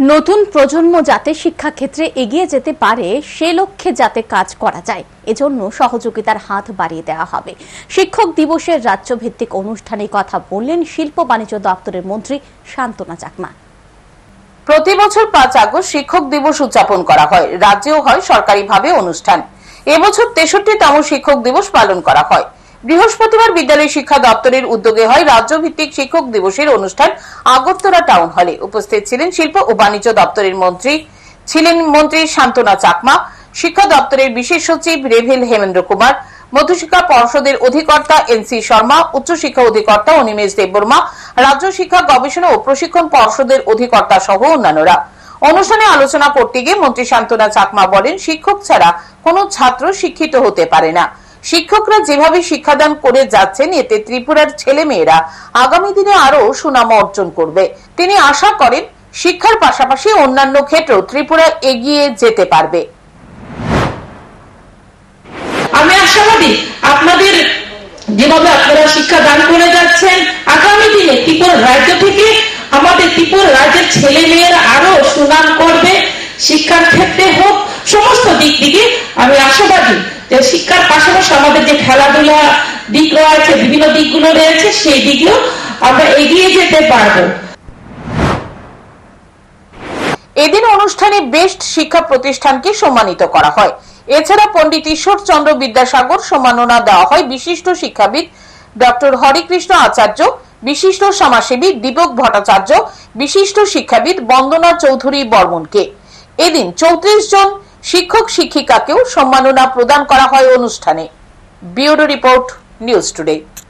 নতুন প্রজন্ম যাতে শিক্ষাক্ষেত্রে এগিয়ে যেতে পারে সে লক্ষ্যে যাতে কাজ করা যায় এজন্য সহযোগিতার হাত বাড়িয়ে দেওয়া হবে। শিক্ষক দিবসের রাজ্যভিত্তিক অনুষ্ঠানে কথা বললেন শিল্প বাণিজ্য দপ্তরের মন্ত্রী শান্তনা চাকমা। প্রতি বছর 5 আগস্ট শিক্ষক দিবস উদযাপন করা হয়। রাজ্যেও হয় সরকারিভাবে অনুষ্ঠান। এবছর 63তম শিক্ষক দিবস পালন করা হয়। বৃহস্পতিবার বিদ্যালয় শিক্ষা দপ্তরের উদ্যোগে হয় রাজ্যভিত্তিক শিক্ষক দিবসের অনুষ্ঠান আগরতলা টাউন হলে। উপস্থিত ছিলেন শিল্প ও বাণিজ্য দপ্তরের মন্ত্রী শান্তনা চাকমা, শিক্ষা দপ্তরের বিশেষ সচিব রেভিল হেমেন্দ্র কুমার, মধ্যশিক্ষা পর্ষদের অধিকর্তা এনসি শর্মা, উচ্চশিক্ষা অধিকর্তা অনিমেষ দেববর্মা, রাজ্য শিক্ষা গবেষণা ও প্রশিক্ষণ পর্ষদের অধিকর্তা সহ অন্যান্যরা। অনুষ্ঠানে আলোচনা করতে গিয়ে মন্ত্রী শান্তনা চাকমা বলেন, শিক্ষক ছাড়া কোনো ছাত্র শিক্ষিত হতে পারে না। শিক্ষকরা যেভাবে শিক্ষাদান করে যাচ্ছেন এতে ত্রিপুরার ছেলে মেয়েরা আগামী দিনে আরো সুনাম অর্জন করবে। তিনি আশা করেন শিক্ষার পাশাপাশি অন্যান্য ক্ষেত্রেও ত্রিপুরা এগিয়ে যেতে পারবে। আমি আশাবাদী আপনাদের যেভাবে আপনারা শিক্ষা দান করে যাচ্ছেন আগামী দিনে ত্রিপুরা রাজ্য থেকে আমাদের ত্রিপুরা রাজ্যের ছেলে মেয়েরা আরো সুনাম করবে। শিক্ষার ক্ষেত্রে হোক, সমস্ত দিক থেকে আমি আশাবাদী যে শিক্ষার পাশাপাশি আমাদের যে খেলাধুলা দিক রয়েছে, বিভিন্ন দিকগুলো রয়েছে, সেই দিকেও আমরা এগিয়ে যেতে পারবো। এদিন অনুষ্ঠানে বেস্ট শিক্ষা প্রতিষ্ঠানকে সম্মানিত করা হয়। এছাড়া পণ্ডিত ঈশ্বরচন্দ্র বিদ্যাসাগর সম্মাননা দেওয়া হয় বিশিষ্ট শিক্ষাবিদ ডক্টর হরিকৃষ্ণ আচার্য, বিশিষ্ট সমাজসেবী দীপক ভট্টাচার্য, বিশিষ্ট শিক্ষাবিদ বন্দনা চৌধুরী বর্মনকে। এদিন 34 জন শিক্ষক শিক্ষিকাকেও সম্মাননা প্রদান করা হয় অনুষ্ঠানে। Bureau report, news today.